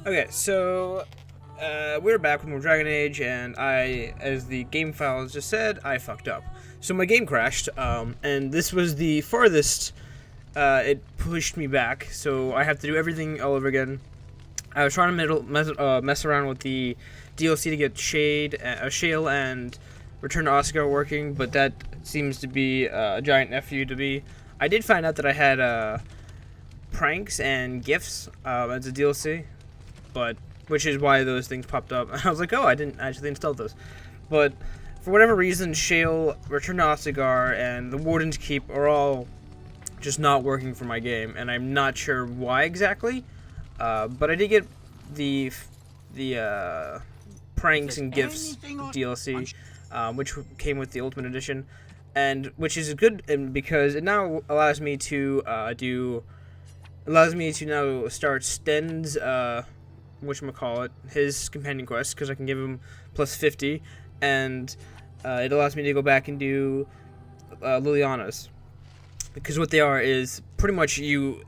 Okay, so we're back with more Dragon Age, and as the game files just said, I fucked up. So my game crashed, and this was the farthest it pushed me back, so I have to do everything all over again. I was trying to mess around with the DLC to get Shale and Return to Oscar working, but that seems to be a giant FU to me. I did find out that I had pranks and gifts as a DLC, but which is why those things popped up. I was like, oh, I didn't actually install those. But for whatever reason, Shale, Return to Ostagar, and the Warden's Keep are all just not working for my game, and I'm not sure why exactly. But I did get the pranks and gifts DLC, which came with the Ultimate Edition, and which is good because it now allows me to now start Sten's his companion quest, because I can give him plus 50, and it allows me to go back and do Liliana's, because what they are is pretty much you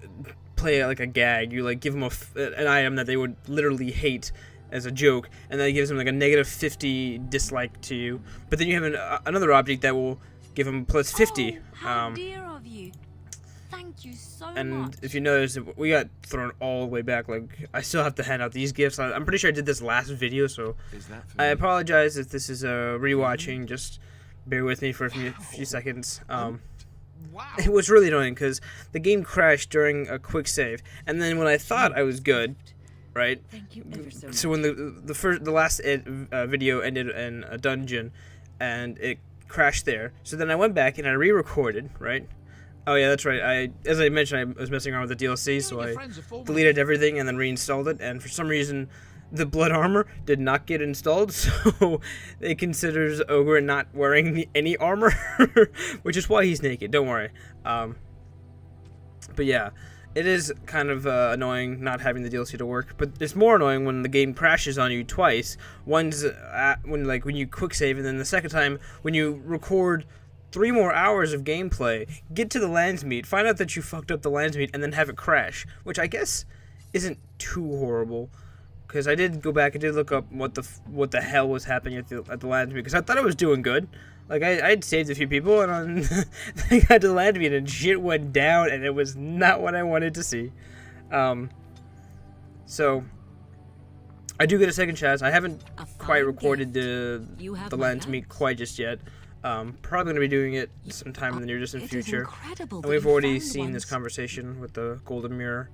play it like a gag. You like give them an item that they would literally hate as a joke, and that gives them like a negative 50 dislike to you. But then you have another object that will give them plus 50. How dear of you. Thank you so much. And if you notice, we got thrown all the way back. Like, I still have to hand out these gifts. I'm pretty sure I did this last video, so I apologize if this is rewatching. Just bear with me for a few seconds. Wow. It was really annoying because the game crashed during a quick save, and then when I thought I was good, right? Thank you ever so much. So when the last video ended in a dungeon, and it crashed there. So then I went back and I re-recorded, right? Oh yeah, that's right. As I mentioned, I was messing around with the DLC, so I deleted everything and then reinstalled it. And for some reason, the blood armor did not get installed, so it considers Ogre not wearing any armor, which is why he's naked. Don't worry. But yeah, it is kind of annoying not having the DLC to work. But it's more annoying when the game crashes on you twice. One's when you quick save, and then the second time when you record 3 more hours of gameplay, get to the landsmeet, find out that you fucked up the landsmeet, and then have it crash, which I guess isn't too horrible, because I did go back and did look up what the hell was happening at the landsmeet, because I thought I was doing good. Like, I'd saved a few people, and I got to the landsmeet, and shit went down, and it was not what I wanted to see. So I do get a second chance. I haven't quite recorded the landsmeet quite just yet. Probably going to be doing it sometime in the near distant future. And we've already seen this conversation with the Golden Mirror.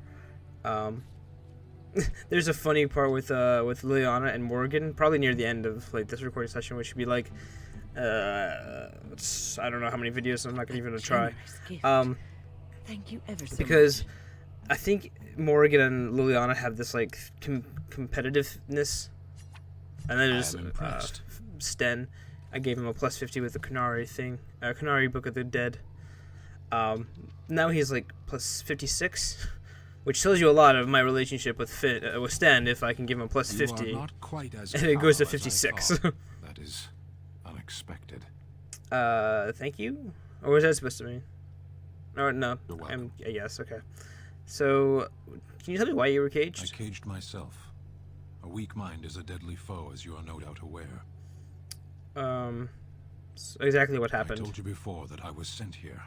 There's a funny part with Liliana and Morgan, probably near the end of like this recording session, which should be like, I don't know how many videos, so I'm not even going to try. Thank you ever so because much. I think Morgan and Liliana have this like competitiveness, and then there's Sten. I gave him a plus 50 with the Canary thing. Canary Book of the Dead. Now he's like plus 56, which tells you a lot of my relationship with Sten if I can give him a plus 50. And it goes to 56. That is unexpected. Thank you? Or was that supposed to mean? Or no. Yes, okay. So, can you tell me why you were caged? I caged myself. A weak mind is a deadly foe, as you are no doubt aware. So exactly what happened. I told you before that I was sent here.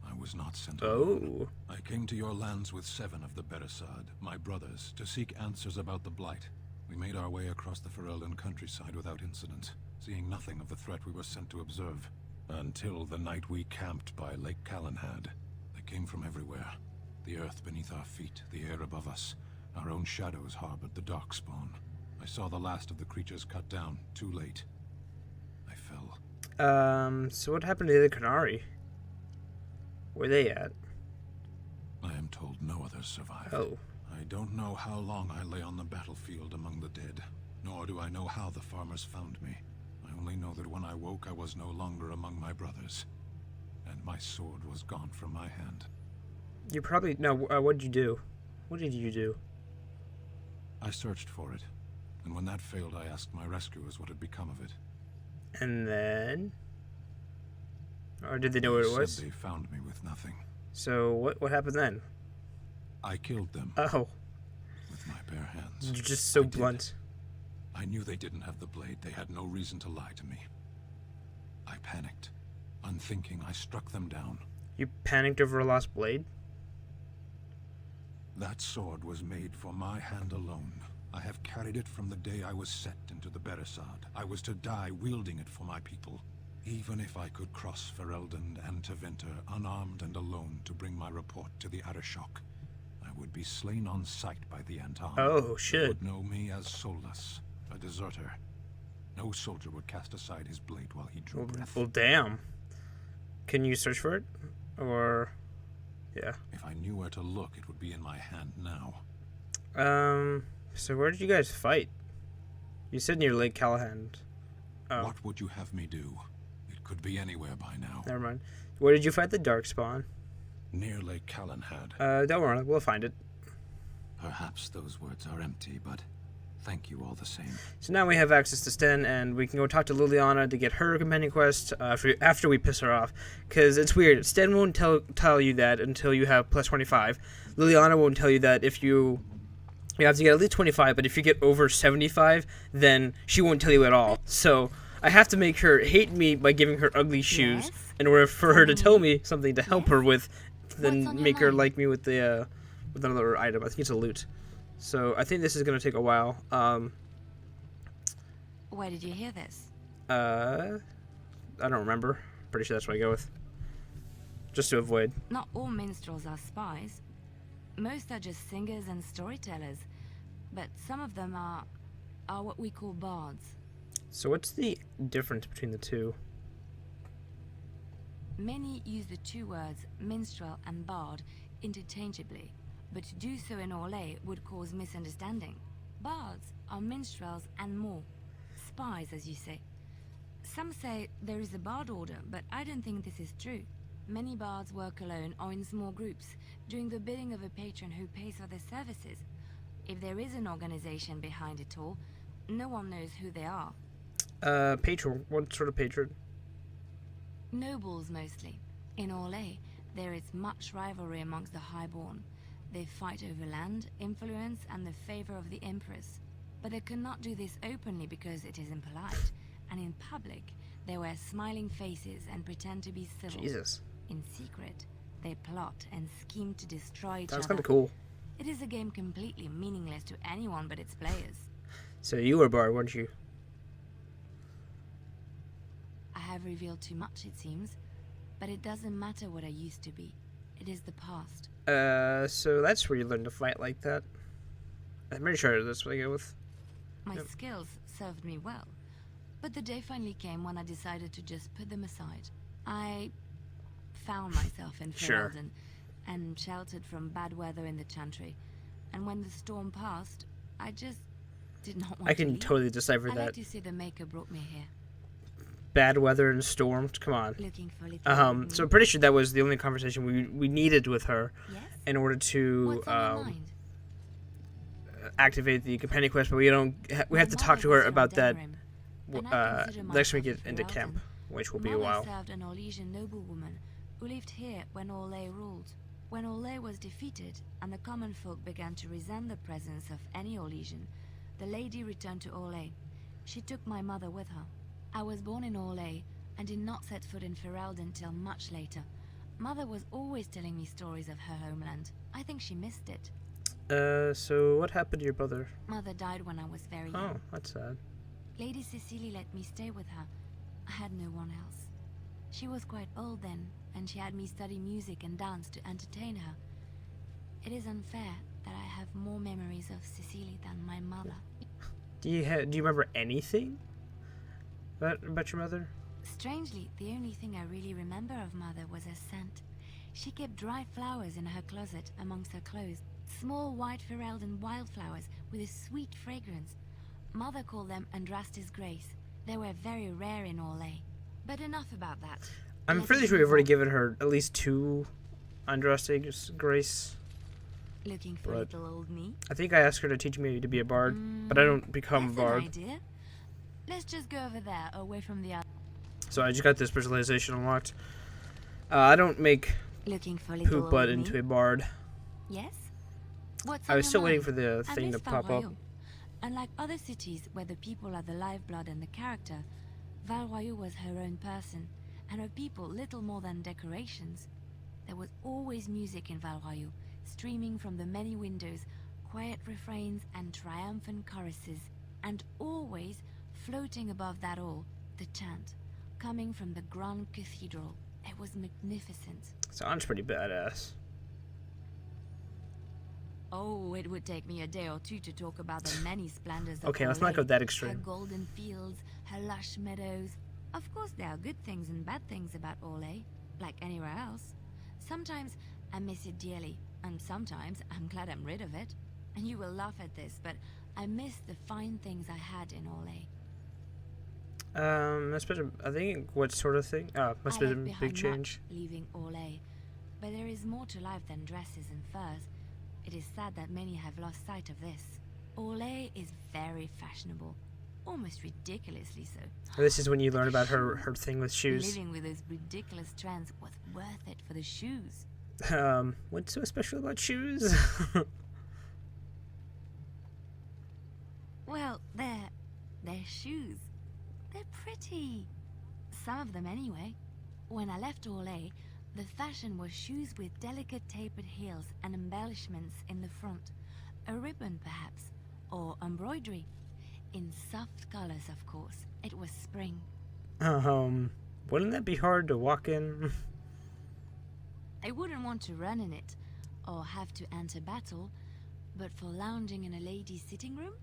I was not sent alone. I came to your lands with 7 of the Beresad, my brothers, to seek answers about the Blight. We made our way across the Ferelden countryside without incident, seeing nothing of the threat we were sent to observe. Until the night we camped by Lake Calenhad. They came from everywhere. The earth beneath our feet, the air above us. Our own shadows harbored the darkspawn. I saw the last of the creatures cut down, too late. I fell. So what happened to the Canary? Where are they at? I am told no others survived. Oh. I don't know how long I lay on the battlefield among the dead, nor do I know how the farmers found me. I only know that when I woke, I was no longer among my brothers, and my sword was gone from my hand. You probably... No, what did you do? What did you do? I searched for it, and when that failed, I asked my rescuers what had become of it. And then... Or did they know where it was? They found me with nothing. So what happened then? I killed them. Oh. With my bare hands. hands. You're just so I did. blunt. I knew they didn't have the blade. They had no reason to lie to me. I panicked. Unthinking, I struck them down. You panicked over a lost blade? That sword was made for my hand alone. I have carried it from the day I was set into the Beresard. I was to die wielding it for my people. Even if I could cross Ferelden and Tevinter unarmed and alone to bring my report to the Arishok, I would be slain on sight by the Anton. Oh, They shit. would know me as soulless, a deserter. No soldier would cast aside his blade while he drew breath. Well, damn. Can you search for it? Or... yeah. If I knew where to look, it would be in my hand now. So where did you guys fight? You said near Lake Callahan. Oh, What would you have me do? It could be anywhere by now. never mind. Where did you fight the Darkspawn? Near Lake Callahan. Don't worry, we'll find it. Perhaps those words are empty, but thank you all the same. So now we have access to Sten, and we can go talk to Liliana to get her companion quest after we piss her off. Because it's weird. Sten won't tell you that until you have plus 25. Liliana won't tell you that if you have to get at least 25, but if you get over 75, then she won't tell you at all. So I have to make her hate me by giving her ugly shoes Yes? in order for her to tell me something to help her with, What's then on your make her mind? like me with the with another item. I think it's a loot. So I think this is gonna take a while. Where did you hear this? I don't remember. Pretty sure that's what I go with. Just to avoid. Not all minstrels are spies. Most are just singers and storytellers. But some of them are what we call bards. So what's the difference between the two? Many use the two words minstrel and bard interchangeably, but to do so in Orlais would cause misunderstanding. Bards are minstrels and more. Spies, as you say. Some say there is a bard order, but I don't think this is true. Many bards work alone or in small groups, doing the bidding of a patron who pays for their services. If there is an organization behind it all, no one knows who they are. Patron. What sort of patron? Nobles mostly. In Orlais, there is much rivalry amongst the highborn. They fight over land, influence, and the favor of the empress. But they cannot do this openly because it is impolite. And in public, they wear smiling faces and pretend to be civil. Jesus. In secret, they plot and scheme to destroy each Sounds other. kind of cool. It is a game completely meaningless to anyone but its players. So you were a bard, weren't you? I have revealed too much, it seems. But it doesn't matter what I used to be. It is the past. So that's where you learn to fight like that. I'm pretty sure that's what I go with. My Yep. skills served me well. But the day finally came when I decided to just put them aside. I found myself in Sure. Ferelden and sheltered from bad weather in the Chantry. And when the storm passed, I just did not want I to can leave. totally decipher I that. like to say the Maker brought me here, Bad weather and storms. Come on. looking for little So I'm pretty sure that was the only conversation we needed with her Yes? in order to What's on your mind? activate the companion quest, but we don't. We have to talk to her about that next we get into camp, which will be a while. Mother served an Orlesian noblewoman who lived here when Orlais ruled. When Orlais was defeated and the common folk began to resent the presence of any Orlesian, the lady returned to Orlais. She took my mother with her. I was born in Orlais and did not set foot in Ferelden until much later. Mother was always telling me stories of her homeland. I think she missed it. So what happened to your brother? Mother died when I was very Oh, young. that's sad. Lady Cecilie let me stay with her. I had no one else. She was quite old then, and she had me study music and dance to entertain her. It is unfair that I have more memories of Cecilie than my mother. Do you remember anything about your mother? Strangely, the only thing I really remember of Mother was her scent. She kept dried flowers in her closet amongst her clothes. Small white Ferelden wildflowers with a sweet fragrance. Mother called them Andrastis Grace. They were very rare in Orlais. But enough about that. I'm Let fairly us sure we've move already on. given her at least 2 Andrastis Grace. Looking for but- little old me? I think I asked her to teach me to be a bard, but I don't become a That's bard. an idea. Let's just go over there, away from the other. So I just got this specialization unlocked. I don't make Looking for little poop butt old into me? a bard. Yes? What's I on was your still waiting mind? for the I thing to miss pop up. Valroyal. Unlike other cities where the people are the lifeblood and the character, Valroyaux was her own person, and her people little more than decorations. There was always music in Valroyaux, streaming from the many windows, quiet refrains and triumphant choruses, and always, floating above that all, the chant, coming from the Grand Cathedral. It was magnificent. Sounds pretty badass. Oh, it would take me a day or two to talk about the many splendors of Okay, let's not go Orlais. that Her extreme. golden fields, her lush meadows. Of course, there are good things and bad things about Orlais, like anywhere else. Sometimes I miss it dearly, and sometimes I'm glad I'm rid of it. And you will laugh at this, but I miss the fine things I had in Orlais. I think what sort of thing? Must I have left been a behind big change. much leaving Orlais, but there is more to life than dresses and furs. It is sad that many have lost sight of this. Orlais is very fashionable, almost ridiculously so. This is when you learn about her thing with shoes. Living with those ridiculous trends was worth it for the shoes. What's so special about shoes? Well, they're shoes. They're pretty. Some of them anyway. When I left Orlais, the fashion was shoes with delicate tapered heels and embellishments in the front. A ribbon, perhaps, or embroidery. In soft colors, of course. It was spring. Wouldn't that be hard to walk in? I wouldn't want to run in it, or have to enter battle, but for lounging in a lady's sitting room?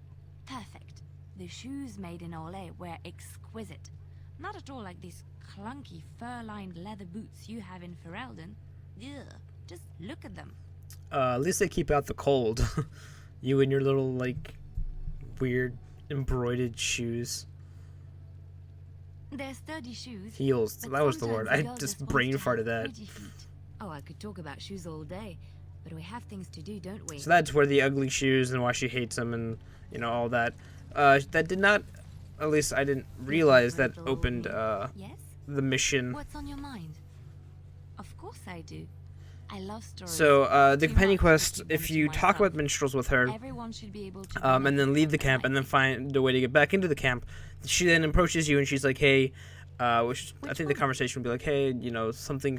Perfect. The shoes made in Orlais were exquisite. Not at all like these clunky fur-lined leather boots you have in Ferelden. Ugh, just look at them. At least they keep out the cold. You and your little, like, weird embroidered shoes. They're sturdy shoes. Heels. but That was the sometimes word. I girl just wants brain to have farted that. pretty feet. Oh, I could talk about shoes all day, but we have things to do, don't we? So that's where the ugly shoes and why she hates them and, you know, all that. That did not, at least I didn't realize that opened Yes? the mission. What's on your mind? Of course I do. I love stories. So, the Too companion much to quest, keep them if to you talk myself. about minstrels with her, Everyone should be able to and then connect leave the with camp them, and then I think. find a way to get back into the camp, she then approaches you and she's like, hey, which I Which think the one? conversation would be like, hey, you know, something,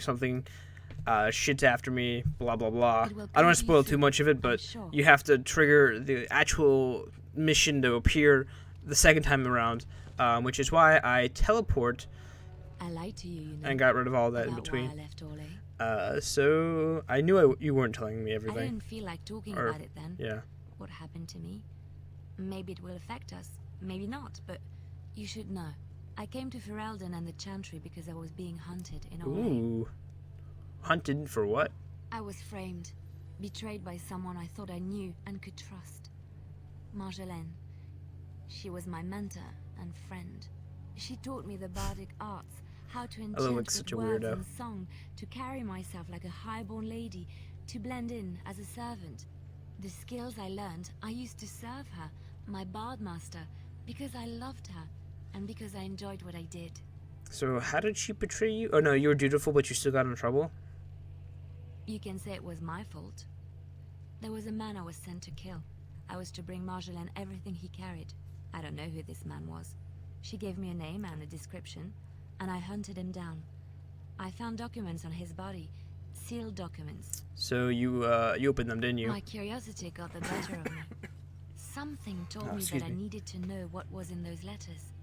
shit's after me, blah, blah, blah. It will I don't want come to spoil to too you much of it, soon, but I'm sure. you have to trigger the actual mission to appear the second time around, which is why I teleport I lied to you, you know. and got rid of all that in about between. Why I left Orlais. So I knew you weren't telling me I everything. didn't feel like talking Or- about it then. Yeah. What happened to me. Maybe it will affect us, maybe not, but you should know. I came to Ferelden and the Chantry because I was being hunted in Orlais. Ooh. Hunted for what? I was framed, betrayed by someone I thought I knew and could trust. Marjolaine. She was my mentor and friend. She taught me the bardic arts, how to look enchant like with such a words weirdo. and song, to carry myself like a highborn lady, to blend in as a servant. The skills I learned, I used to serve her, my bard master, because I loved her, and because I enjoyed what I did. So how did she betray you? Oh no, you were dutiful, but you still got in trouble? You can say it was my fault. There was a man I was sent to kill. I was to bring Marjolaine everything he carried. I don't know who this man was. She gave me a name and a description, and I hunted him down. I found documents on his body, sealed documents. So you opened them, didn't you? My curiosity got the better of me. Something told Oh, me excuse that I me. needed to know what was in those letters.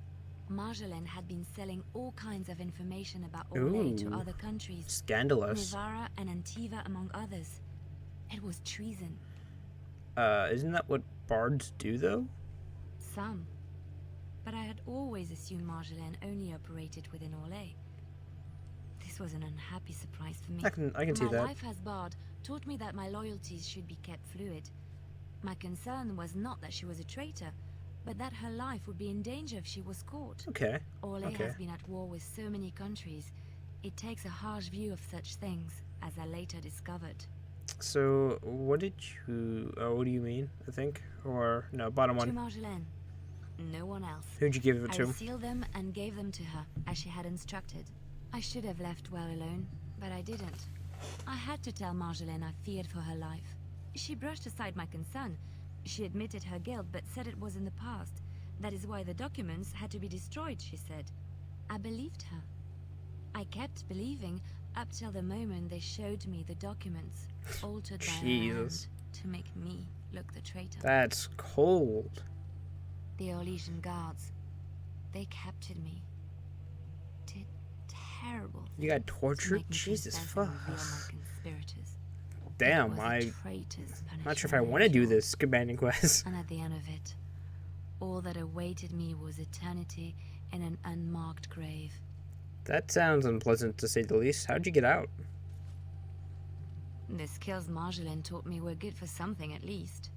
Marjolaine had been selling all kinds of information about Orlais to Ooh. other countries. Scandalous. Nivara and Antiva among others. It was treason. Isn't that what bards do though? Some. But I had always assumed Marjolaine only operated within Orlais. This was an unhappy surprise for me. I can see My that. life as bard taught me that my loyalties should be kept fluid. My concern was not that she was a traitor, but that her life would be in danger if she was caught. Okay. Orlais Okay. has been at war with so many countries. It takes a harsh view of such things, as I later discovered. So what did you? What do you mean? I think, or no, bottom To one. Marjolaine. No one else. Who'd you give it I to? sealed them and gave them to her, as she had instructed. I should have left well alone, but I didn't. I had to tell Marjolaine I feared for her life. She brushed aside my concern, She admitted her guilt, but said it was in the past. That is why the documents had to be destroyed, she said. I believed her. I kept believing up till the moment they showed me the documents, altered by her hand, to make me look the traitor. That's cold. The Orlesian guards, they captured me. Did terrible You got things to tortured? make me Jesus confess fuck. and reveal my conspirators. Damn, It was a I'm traitor's not sure if I punishment want to do after all. this companion quest. And at the end of it, all that awaited me was eternity in an unmarked grave. That sounds unpleasant to say the least. How'd you get out? The skills Marjolaine taught me were good for something at least.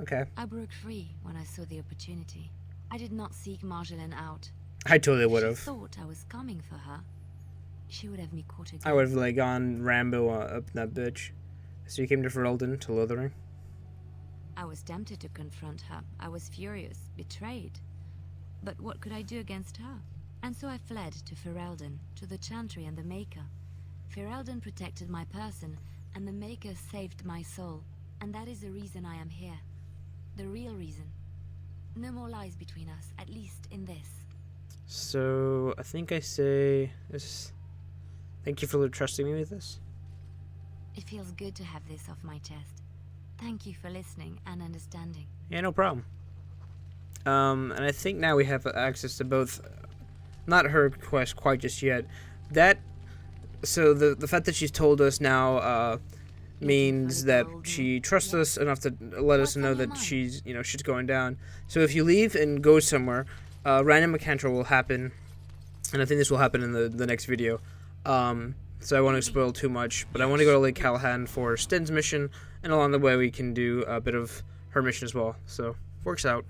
Okay. I broke free when I saw the opportunity. I did not seek Marjolaine out. I totally would She have. thought I was coming for her. She would have me caught again. I would have like gone Rambo up that bitch. So you came to Ferelden, to Lothering. I was tempted to confront her. I was furious, betrayed. But what could I do against her? And so I fled to Ferelden, to the Chantry and the Maker. Ferelden protected my person, and the Maker saved my soul. And that is the reason I am here. The real reason. No more lies between us, at least in this. So I think I say this. Thank you for trusting me with this. It feels good to have this off my chest. Thank you for listening and understanding. Yeah, no problem. And I think now we have access to both. Not her quest quite just yet. So the fact that she's told us now means that she trusts us enough to let us know that she's shit's going down. So if you leave and go somewhere, random encounter will happen, and I think this will happen in the next video. So I won't spoil too much, but I want to go to Lake Callahan for Sten's mission, and along the way we can do a bit of her mission as well. So works out.